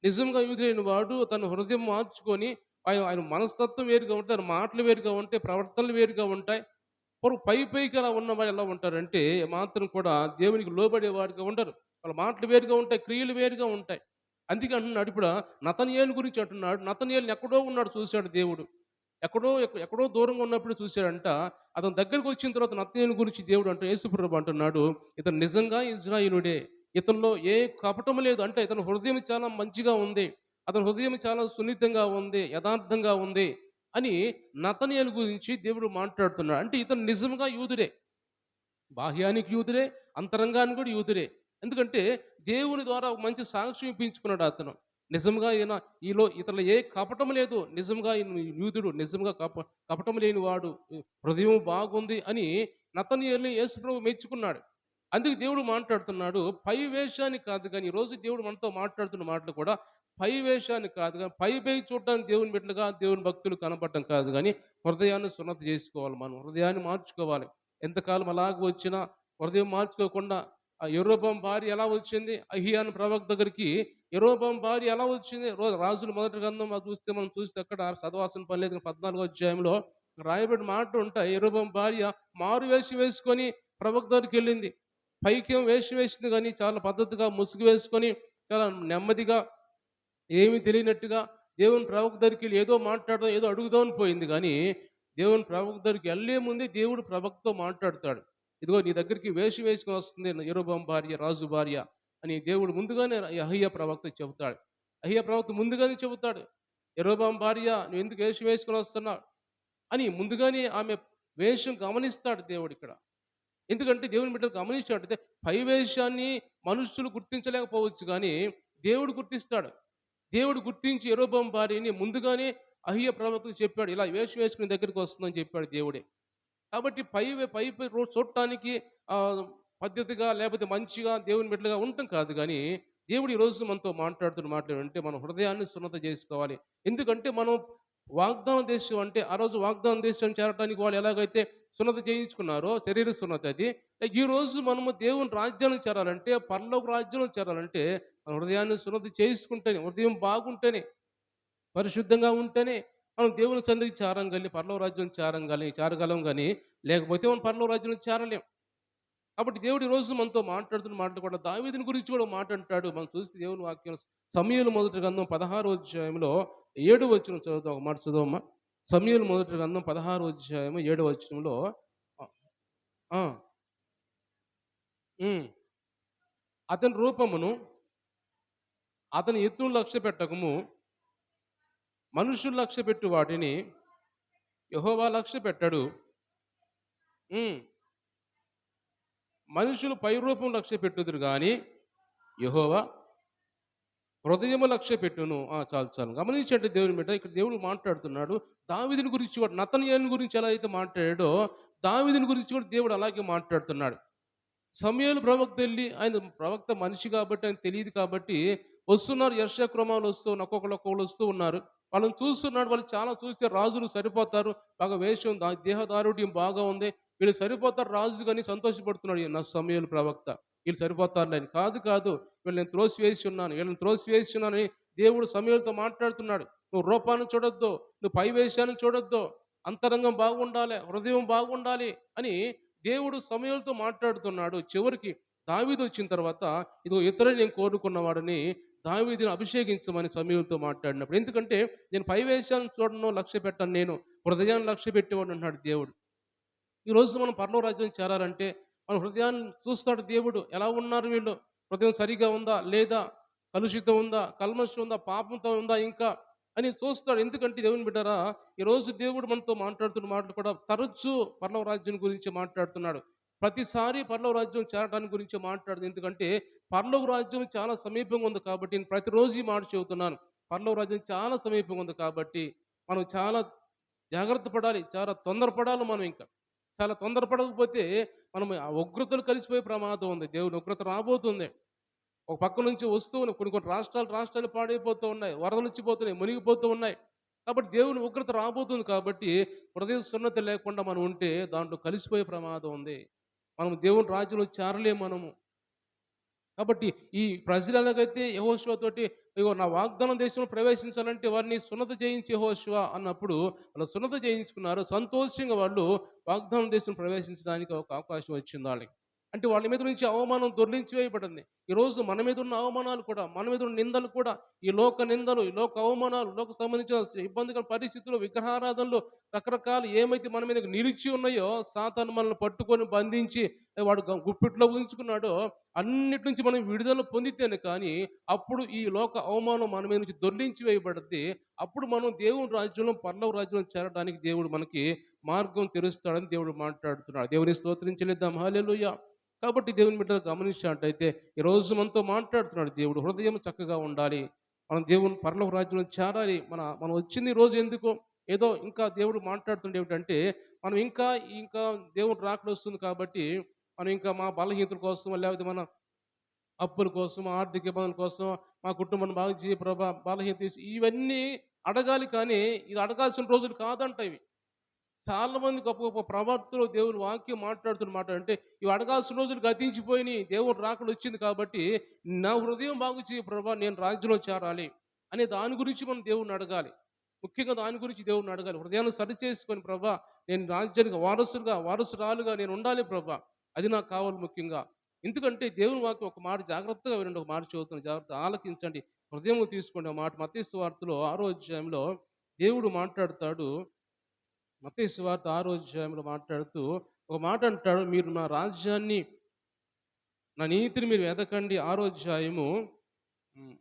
నిజంగా యూదులైన వాడు తన హృదయం మార్చుకొని ఆయన ఆయన మనస్తత్వం వేరుగా ఉంటది. ఆయన మాటలు వేరుగా ఉంటాయి. ప్రవర్తనలు వేరుగా ఉంటాయి. పైకి అలా ఉన్నవారు ఎలా ఉంటారంటే మాత్రం కూడా దేవునికి లోబడేవారుగా ఉండరు. వాళ్ళ మాటలు వేరుగా ఉంటాయి. క్రియలు వేరుగా ఉంటాయి. అందుకే అంటున్నాడు ఇప్పుడు నతనయేలు గురించి అంటున్నాడు. నతనయేలుని ఎక్కడో ఉన్నాడు చూసాడు దేవుడు. ఎక్కడో దూరంగా ఉన్నప్పుడు చూసాడంట. అతని దగ్గరికి వచ్చిన తర్వాత నతనయేలు గురించి దేవుడు అంటే యేసుప్రభు అంటున్నాడు, ఇతను నిజంగా ఇశ్రాయేలుడే. ఇతనిలో ఏ కపటం లేదు. అంటే ఇతని హృదయం చాలా మంచిగా ఉంది. అతని హృదయం చాలా సున్నితంగా ఉంది. యథార్థంగా ఉంది అని నతనయేలు గురించి దేవుడు మాట్లాడుతున్నాడు. అంటే ఇతను నిజంగా యూదుడే. బాహ్యానికి యూదుడే, అంతరంగానికి కూడా యూదుడే. ఎందుకంటే దేవుని ద్వారా ఒక మంచి సాక్ష్యం ఇప్పించుకున్నాడు అతను. నిజంగా ఇతనిలో ఏ కపటం లేదు. నిజంగా ఈయన యూదుడు. నిజంగా కపటం లేనివాడు. హృదయం బాగుంది అని నతనయేలుని యేసుప్రభు మెచ్చుకున్నాడు. అందుకు దేవుడు మాట్లాడుతున్నాడు. పై వేషాన్ని కాదు గాని, ఈరోజు దేవుడు మనతో మాట్లాడుతున్న మాటలు కూడా పై వేషాన్ని కాదు గాని, పై చూడడానికి దేవుని బిడ్డలుగా, దేవుని భక్తులు కనపడటం కాదు గాని, హృదయాన్ని సున్నతి చేసుకోవాలి మనం. హృదయాన్ని మార్చుకోవాలి. ఎంతకాలం అలాగ వచ్చినా హృదయం మార్చుకోకుండా యరొబాము భార్య ఎలా వచ్చింది? అహియాను ప్రవక్త దగ్గరికి యరొబాము భార్య ఎలా వచ్చింది? రాజుల మొదటి గ్రంథం మనం చూస్తే అక్కడ చదవాల్సిన పని లేదు. 14వ అధ్యాయంలో రాయబడిన మాటలు ఉంటాయి. యరొబాము భార్య మారు వేషం వేసుకొని ప్రవక్త దగ్గరికి వెళ్ళింది. పైకేమో వేషం వేసింది కానీ చాలా పద్ధతిగా ముసుగు వేసుకొని చాలా నెమ్మదిగా ఏమీ తెలియనట్టుగా దేవుని ప్రవక్త దగ్గరికి వెళ్ళి ఏదో మాట్లాడదాం, ఏదో అడుగుదామని పోయింది కానీ, దేవుని ప్రవక్త దగ్గరికి వెళ్ళే ముందే దేవుడు ప్రవక్తతో మాట్లాడతాడు. ఇదిగో నీ దగ్గరికి వేషం వేసుకొని వస్తుంది యరొబాము భార్య, రాజు భార్య అని దేవుడు ముందుగానే అహీయా ప్రవక్తకి చెబుతాడు. అహీయా ప్రవక్త ముందుగానే చెబుతాడు. యరొబాము భార్య నువ్వు ఎందుకు వేషం వేసుకొని వస్తున్నావు అని ముందుగానే ఆమె వేషం గమనిస్తాడు దేవుడు ఇక్కడ. ఎందుకంటే దేవుని బిడ్డలు గమనించినట్టయితే పై వేషాన్ని మనుషులు గుర్తించలేకపోవచ్చు కానీ దేవుడు గుర్తిస్తాడు. దేవుడు గుర్తించి యరొబాము భార్యని ముందుగానే అహీయా ప్రవక్తకు చెప్పాడు. ఇలా వేషం వేసుకుని దగ్గరికి వస్తుందని చెప్పాడు దేవుడే. కాబట్టి చూడటానికి పద్ధతిగా లేకపోతే మంచిగా దేవుని బిడ్డలుగా ఉండటం కాదు కానీ, దేవుడు ఈరోజు మనతో మాట్లాడుతున్న మాటలు ఏంటంటే మన హృదయాన్ని సున్నత చేసుకోవాలి. ఎందుకంటే మనం వాగ్దాన దేశం అంటే ఆ రోజు వాగ్దాన దేశం చేరడానికి వాళ్ళు ఎలాగైతే సున్నత చేయించుకున్నారో శరీర సున్నతి అది. ఈరోజు మనము దేవుని రాజ్యానికి చేరాలంటే, పరలోక రాజ్యంలో చేరాలంటే మన హృదయాన్ని సున్నతి చేసుకుంటేనే, హృదయం బాగుంటేనే, పరిశుద్ధంగా ఉంటేనే మనం దేవుని సన్నిధికి పరలోక రాజ్యం చేరగలం గాని, లేకపోతే మనం పరలోక రాజ్యం చేరలేం. కాబట్టి దేవుడు ఈరోజు మనతో మాట్లాడుతున్న మాటలు కూడా దావీదుని గురించి కూడా మాట అంటాడు. మనం చూస్తే దేవుని వాక్యం సమూయేలు మొదటి గ్రంథం 16వ అధ్యాయంలో 7వ వచనం చదువుతాం. ఒక మాట చదవమ్మా. సమూయేలు మొదటి గ్రంథం 16వ అధ్యాయం 7వ వచనంలో ఆ! ఆ! హ్మ్. అతని రూపమును, అతని ఎత్తును లక్ష్యపెట్టకము, మనుషులు లక్ష్యపెట్టు వాటిని యెహోవా లక్ష్యపెట్టడు. హ్మ్. మనుషులు పైరూపం లక్ష్యపెట్టుదురు గాని యెహోవా హృదయము లక్ష్యపెట్టును. చాలు చాలు. గమనించండి దేవుని బిడ్డ. ఇక్కడ దేవుడు మాట్లాడుతున్నాడు. దావీదుని గురించి కూడా నతనయేలుని గురించి ఎలా అయితే మాట్లాడాడో, దావీదుని గురించి కూడా దేవుడు అలాగే మాట్లాడుతున్నాడు. సమూయేలు ప్రవక్త ఎళ్లి ఆయన ప్రవక్త మనిషి కాబట్టి ఆయనకు తెలీదు కాబట్టి వస్తున్నారు. యెర్షయా క్రమాలు ఒక్కొక్కళ్ళు వస్తూ ఉన్నారు. వాళ్ళని చూస్తున్నాడు. వాళ్ళు చాలా చూస్తే రాజులు సరిపోతారు. బాగా వేషం దేహదారుఢ్యం బాగా ఉంది. వీళ్ళు సరిపోతారు రాజుకని సంతోషపడుతున్నాడు సమూయేలు ప్రవక్త. వీళ్ళు సరిపోతారులే అని. కాదు కాదు. వీళ్ళని త్రోసివేసి ఉన్నాను. వీళ్ళని త్రోసివేసి ఉన్నానని దేవుడు సమూయేలుతో మాట్లాడుతున్నాడు. నువ్వు రూపాన్ని చూడొద్దు. నువ్వు పై వేషాన్ని చూడొద్దు. అంతరంగం బాగుండాలి. హృదయం బాగుండాలి అని దేవుడు సమూయేలుతో మాట్లాడుతున్నాడు. చివరికి దావీదు వచ్చిన తర్వాత ఇదిగో ఇతరులు నేను కోరుకున్నవాడని దావీదుని అభిషేకించమని సమూయేలుతో మాట్లాడినప్పుడు. ఎందుకంటే నేను పై వేషాలను చూడను, లక్ష్య పెట్టను నేను. హృదయాన్ని లక్ష్య పెట్టేవాడు అంటున్నాడు దేవుడు. ఈరోజు మనం పరలోక రాజ్యం చేరాలంటే మన హృదయాన్ని చూస్తాడు దేవుడు. ఎలా ఉన్నారు వీళ్ళు? హృదయం సరిగ్గా ఉందా? లేదా? కలుషితం ఉందా? కల్మషం ఉందా? పాపంతో ఉందా ఇంకా? అని చూస్తాడు. ఎందుకంటే దేవుని బిడ్డారా, ఈరోజు దేవుడు మనతో మాట్లాడుతున్న మాటలు కూడా తరచూ పరలోక రాజ్యం గురించి మాట్లాడుతున్నాడు. ప్రతిసారి పరలోక రాజ్యం చేరటానికి గురించి మాట్లాడుతుంది. ఎందుకంటే పరలోక రాజ్యం చాలా సమీపంగా ఉంది కాబట్టి నేను ప్రతిరోజు ఈ మాట చెబుతున్నాను. పరలోక రాజ్యం చాలా సమీపంగా ఉంది కాబట్టి మనం చాలా జాగ్రత్త పడాలి. చాలా తొందరపడాలి మనం ఇంకా. చాలా తొందరపడకపోతే మనం ఆ ఉగ్రతలు కలిసిపోయే ప్రమాదం ఉంది. దేవుని ఉగ్రత రాబోతుంది. ఒక పక్క నుంచి వస్తూ ఉన్నాయి. కొన్ని కొన్ని రాష్ట్రాలు పాడైపోతూ ఉన్నాయి. వరదలొచ్చిపోతున్నాయి. మునిగిపోతూ ఉన్నాయి. కాబట్టి దేవుని ఉగ్రత రాబోతుంది కాబట్టి హృదయ సున్నతి లేకుండా మనం ఉంటే దాంట్లో కలిసిపోయే ప్రమాదం ఉంది. మనం దేవుని రాజ్యంలో చేరలేము మనము. కాబట్టి ఈ ప్రజలు ఎలాగైతే యెహోషువ తోటి ఇగో నా వాగ్దానం దేశంలో ప్రవేశించాలంటే వారిని సున్నతి చేయించి యెహోషువ అన్నప్పుడు వాళ్ళు సున్నతి చేయించుకున్నారు. సంతోషంగా వాళ్ళు వాగ్దానం దేశం ప్రవేశించడానికి ఒక అవకాశం వచ్చింది వాళ్ళకి. అంటే వాళ్ళ మీద నుంచి అవమానం దొర్లించి వేయబడింది. ఈరోజు మన మీద ఉన్న అవమానాలు కూడా, మన మీద ఉన్న నిందలు కూడా, ఈ లోక నిందలు, ఈ లోక అవమానాలు, లోక సంబంధించిన ఇబ్బందికర పరిస్థితులు, విగ్రహారాధనలు రకరకాలు ఏమైతే మన మీద నిలిచి ఉన్నాయో సాతాను మనల్ని పట్టుకొని బంధించి వాడు గుప్పిట్లో ఉంచుకున్నాడో అన్నిటి నుంచి మనం విడుదల పొందితేనే కానీ అప్పుడు ఈ లోక అవమానం మన మీద నుంచి దొర్లించి వేయబడుద్ది. అప్పుడు మనం దేవుని రాజ్యంలో పరలోక రాజ్యంలో చేరడానికి దేవుడు మనకి మార్గం తెరుస్తాడని దేవుడు మాట్లాడుతున్నాడు. దేవుని స్తోత్రం చెల్లిద్దాం. హల్లెలూయా. కాబట్టి దేవుని బిడ్డలు గమనించినట్టయితే ఈరోజు మనతో మాట్లాడుతున్నాడు దేవుడు. హృదయం చక్కగా ఉండాలి. మనం దేవుని పరలోక రాజ్యంలో చేరాలి. మనం వచ్చింది ఈ రోజు ఎందుకు? ఏదో ఇంకా దేవుడు మాట్లాడుతుండే ఏమిటంటే మనం ఇంకా దేవుడు రాకడ వస్తుంది కాబట్టి మనం ఇంకా మా బలహీనతల కోసం లేకపోతే మన అప్పుల కోసం, ఆర్థిక ఇబ్బందుల కోసం, మా కుటుంబాన్ని బాగు చేయి ప్రభా, బలహీనత తీసి ఇవన్నీ అడగాలి కానీ, ఇది అడగాల్సిన రోజులు కాదంట ఇవి. చాలా మంది గొప్ప గొప్ప ప్రవక్తలు దేవుని వాక్యం మాట్లాడుతున్న మాట అంటే, ఇవి అడగాల్సిన రోజులు గతించిపోయినాయి. దేవుడు రాకడ వచ్చింది కాబట్టి, నా హృదయం బాగు చేయి ప్రభా, నేను రాజ్యంలో చేరాలి అనే దాని గురించి మనం దేవుడిని అడగాలి. ముఖ్యంగా దాని గురించి దేవుడిని అడగాలి. హృదయాన్ని సరిచేసుకొని ప్రభా, నేను రాజ్యానికి వారసురాలుగా నేను ఉండాలి ప్రభా. అది నాకు కావాలి ముఖ్యంగా. ఎందుకంటే దేవుని వాక్యం ఒక మాట జాగ్రత్తగా వినండి. ఒక మాట చదువుతాను. జాగ్రత్తగా ఆలకించండి. హృదయంలో తీసుకోండి ఆ మాట. మత్తయి సువార్తలో 6వ అధ్యాయంలో దేవుడు మాట్లాడుతాడు. మత్తయి సువార్త 6వ అధ్యాయంలో మాట్లాడుతూ ఒక మాట అంటాడు. మీరు నా రాజ్యాన్ని, నా నీతిని మీరు వెదకండి. 6వ అధ్యాయము హ్మ్.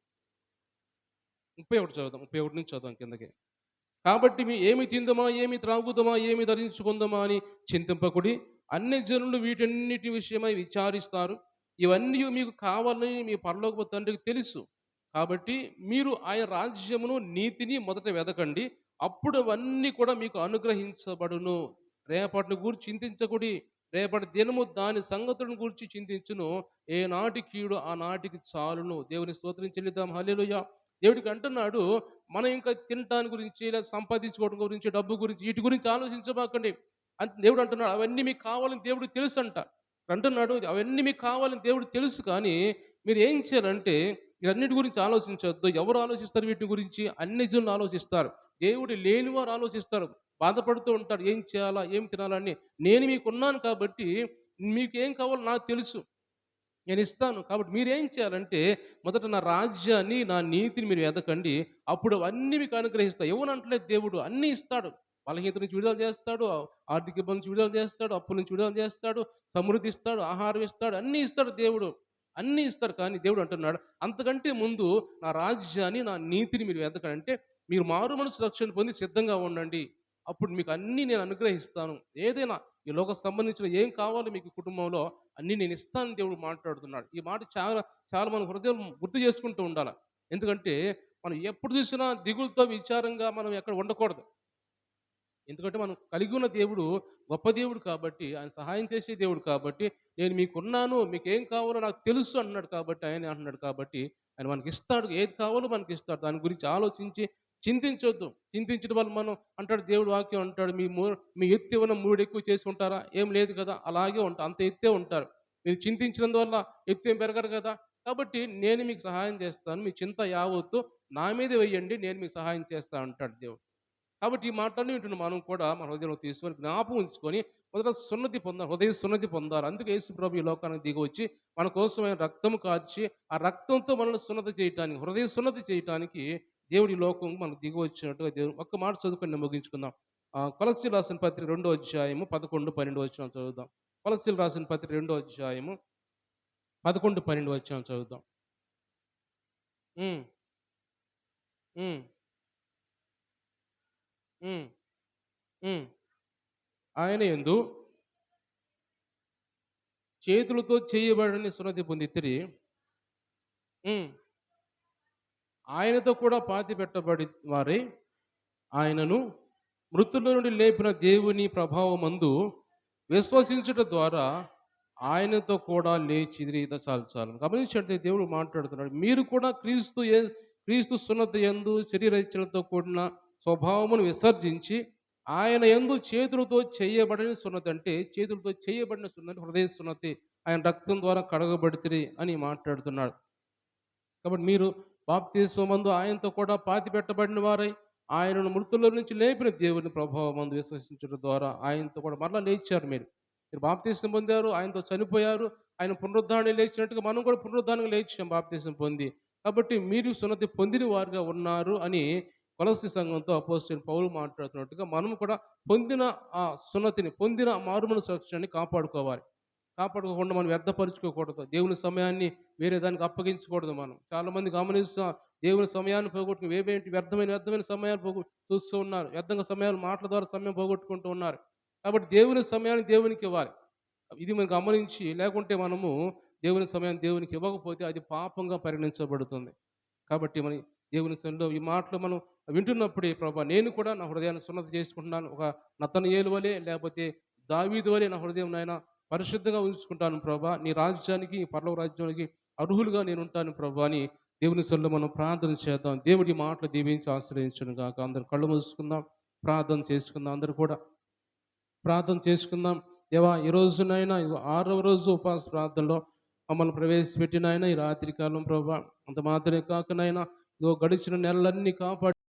31 చదువుదాం. 31 నుంచి చదువుదాం కిందకి. కాబట్టి ఏమి తిందుమా, ఏమి త్రాగుదమా, ఏమి ధరించుకుందామా అని చింతింపకుడి. అన్ని జనులు వీటన్నిటి విషయమై విచారిస్తారు. ఇవన్నీ మీకు కావాలని మీ పరలోకపు తండ్రికి తెలుసు. కాబట్టి మీరు ఆయన రాజ్యమును, నీతిని మొదట వెదకండి. అప్పుడు అవన్నీ కూడా మీకు అనుగ్రహించబడును. రేపటిని గూర్చి చింతించకుడి. రేపటి దినము దాని సంగతులను గూర్చి చింతించును. ఏనాటి కీడు ఆనాటికి చాలును. దేవుని స్తోత్రం చెల్లిద్దాం. హల్లెలూయా. దేవుడికి అంటున్నాడు, మనం ఇంకా తినటాని గురించి లేదా సంపాదించుకోవడం గురించి, డబ్బు గురించి, వీటి గురించి ఆలోచించబాకండి. దేవుడు అంటున్నాడు అవన్నీ మీకు కావాలని దేవుడికి తెలుసంట. అంటున్నాడు అవన్నీ మీకు కావాలని దేవుడికి తెలుసు కానీ మీరు ఏం చేయాలంటే వీటన్నిటి గురించి ఆలోచించొద్దు. ఎవరు ఆలోచిస్తారు వీటి గురించి? అన్ని జనులు ఆలోచిస్తారు. దేవుడు లేనివారు ఆలోచిస్తారు. బాధపడుతూ ఉంటారు. ఏం చేయాలా? ఏం తినాలా అని. నేను మీకున్నాను కాబట్టి మీకేం కావాలో నాకు తెలుసు. నేనిస్తాను. కాబట్టి మీరేం చేయాలంటే, మొదట నా రాజ్యాన్ని, నా నీతిని మీరు వెదకండి. అప్పుడు అవన్నీ మీకు అనుగ్రహిస్తా. ఇవ్వనంటలేదు దేవుడు. అన్నీ ఇస్తాడు. బలహీనత నుంచి విడుదల చేస్తాడు. ఆర్థిక ఇబ్బంది నుంచి విడుదల చేస్తాడు. అప్పుల నుంచి విడుదల చేస్తాడు. సమృద్ధి ఇస్తాడు. ఆహారం ఇస్తాడు. అన్నీ ఇస్తాడు దేవుడు. అన్నీ ఇస్తాడు. కానీ దేవుడు అంటున్నాడు, అంతకంటే ముందు నా రాజ్యాన్ని, నా నీతిని మీరు వెతకండి. మీరు మారు మనసు రక్షణ పొంది సిద్ధంగా ఉండండి. అప్పుడు మీకు అన్నీ నేను అనుగ్రహిస్తాను. ఏదైనా ఈ లోక సంబంధించిన ఏం కావాలో మీకు కుటుంబంలో అన్నీ నేను ఇస్తానని దేవుడు మాట్లాడుతున్నాడు. ఈ మాట చాలా చాలా మన హృదయం గుర్తు చేసుకుంటూ ఉండాల. ఎందుకంటే మనం ఎప్పుడు చూసినా దిగులుతో విచారంగా మనం ఎక్కడ ఉండకూడదు. ఎందుకంటే మనం కలిగి ఉన్న దేవుడు గొప్ప దేవుడు కాబట్టి, ఆయన సహాయం చేసే దేవుడు కాబట్టి, నేను మీకున్నాను, మీకేం కావాలో నాకు తెలుసు అంటున్నాడు కాబట్టి, ఆయనే అంటున్నాడు కాబట్టి, ఆయన మనకిస్తాడు. ఏది కావాలో మనకిస్తాడు. దాని గురించి ఆలోచించి చింతించొద్దు. చింతించడం వల్ల మనం అంటాడు దేవుడు వాక్యం అంటాడు, మీ ఎత్తు ఏమన్నా 3 ఎక్కువ చేసి ఉంటారా? ఏం లేదు కదా! అలాగే అంత ఎత్తే ఉంటారు. మీరు చింతించినందువల్ల ఎత్తు ఏం పెరగరు కదా! కాబట్టి నేను మీకు సహాయం చేస్తాను. మీ చింత యావత్తు నా మీదే వెయ్యండి. నేను మీకు సహాయం చేస్తా అంటాడు దేవుడు. కాబట్టి ఈ మాటలన్నీ వింటున్న మనం కూడా మన హృదయంలో తీసుకొని జ్ఞాపకం ఉంచుకొని మొదట సున్నతి పొందాలి. హృదయ సున్నతి పొందాలి. అందుకే యేసు ప్రభు ఈ లోకానికి దిగి వచ్చి మన కోసం ఆయన రక్తము కార్చి ఆ రక్తంతో మనల్ని సున్నతి చేయటానికి, హృదయ సున్నతి చేయటానికి దేవుడి లోకం మనకు దిగి వచ్చినట్టుగా దేవుడు ఒక్క మాట చదువుకొని ముగించుకుందాం. కొలస్సీలు రాసిన పత్రిక 2వ అధ్యాయము 11, 12 వచనాలు చదువుదాం. కొలస్సీలు రాసిన పత్రిక 2వ అధ్యాయము 11, 12 వచనాలు చదువుదాం. ఉమ్, ఉమ్, ఉమ్, ఉమ్. ఆయన యందు చేతులతో చేయబడని సున్నతి పొందితిరి. హ్మ్. ఆయనతో కూడా పాతి పెట్టబడి వారై ఆయనను మృతుల నుండి లేపిన దేవుని ప్రభావమందు విశ్వసించుట ద్వారా ఆయనతో కూడా లేచిదిరి. చాలు చాలు గమనించండి, దేవుడు మాట్లాడుతున్నాడు. మీరు కూడా క్రీస్తు సున్నతి యందు శరీర ఇచ్చలతో కూడిన స్వభావమును విసర్జించి ఆయన యందు చేతులతో చేయబడిన సున్నతి, అంటే చేతులతో చేయబడిన సున్నతి హృదయ సున్నతి, ఆయన రక్తం ద్వారా కడగబడితిరి అని మాట్లాడుతున్నాడు. కాబట్టి మీరు బాప్తిస్మమందు ఆయనతో కూడా పాతి పెట్టబడిన వారై ఆయనను మృతుల నుంచి లేపిన దేవుని ప్రభావం మందు విశ్వసించడం ద్వారా ఆయనతో కూడా మరలా లేచారు. మీరు బాప్తిస్మం పొందారు, ఆయనతో చనిపోయారు, ఆయన పునరుద్ధారణ లేచినట్టుగా మనం కూడా పునరుద్ధానం లేచాం బాప్తిస్మం పొంది. కాబట్టి మీరు సున్నతి పొందిన వారుగా ఉన్నారు అని కొలస్సీ సంఘంతో అపోస్తలుడైన పౌలు మాట్లాడుతున్నట్టుగా మనం కూడా పొందిన ఆ సున్నతిని, పొందిన మారుమనసు రక్షణని కాపాడుకోకుండా మనం వ్యర్థపరుచుకోకూడదు. దేవుని సమయాన్ని వేరే దానికి అప్పగించకూడదు. మనం చాలామంది గమనిస్తాం, దేవుని సమయాన్ని పోగొట్టుకుని వ్యర్థమైన సమయాన్ని చూస్తూ ఉన్నారు. వ్యర్థంగా సమయాలు మాటల ద్వారా సమయం పోగొట్టుకుంటూ ఉన్నారు. కాబట్టి దేవుని సమయాన్ని దేవునికి ఇవ్వాలి. ఇది మనం గమనించి, లేకుంటే మనము దేవుని సమయాన్ని దేవునికి ఇవ్వకపోతే అది పాపంగా పరిగణించబడుతుంది. కాబట్టి మన దేవుని సన్నిధిలో ఈ మాటలు మనం వింటున్నప్పుడే, ప్రభా నేను కూడా నా హృదయాన్ని సున్నతి చేసుకుంటున్నాను, ఒక నతనయేలు వలె లేకపోతే దావీదు వలె నా హృదయం నాయన పరిశుద్ధంగా ఉంచుకుంటాను ప్రభా, నీ రాజ్యానికి, పరలోక రాజ్యానికి అర్హులుగా నేను ఉంటాను ప్రభా అని దేవుని సన్నిధిలో మనం ప్రార్థన చేద్దాం. దేవుడి మాటలు దీవించి ఆశ్రయించును గాక. అందరు కళ్ళు మూసుకుందాం, ప్రార్థన చేసుకుందాం. అందరూ కూడా ప్రార్థన చేసుకుందాం. దేవా, ఈ రోజునైనా 6వ రోజు ఉపవాస ప్రార్థనలో మమ్మల్ని ప్రవేశపెట్టినైనా ఈ రాత్రి కాలం ప్రభా, అంత మాత్రమే కాకనైనా ఇదిగో గడిచిన నెలలన్నీ కాపాడి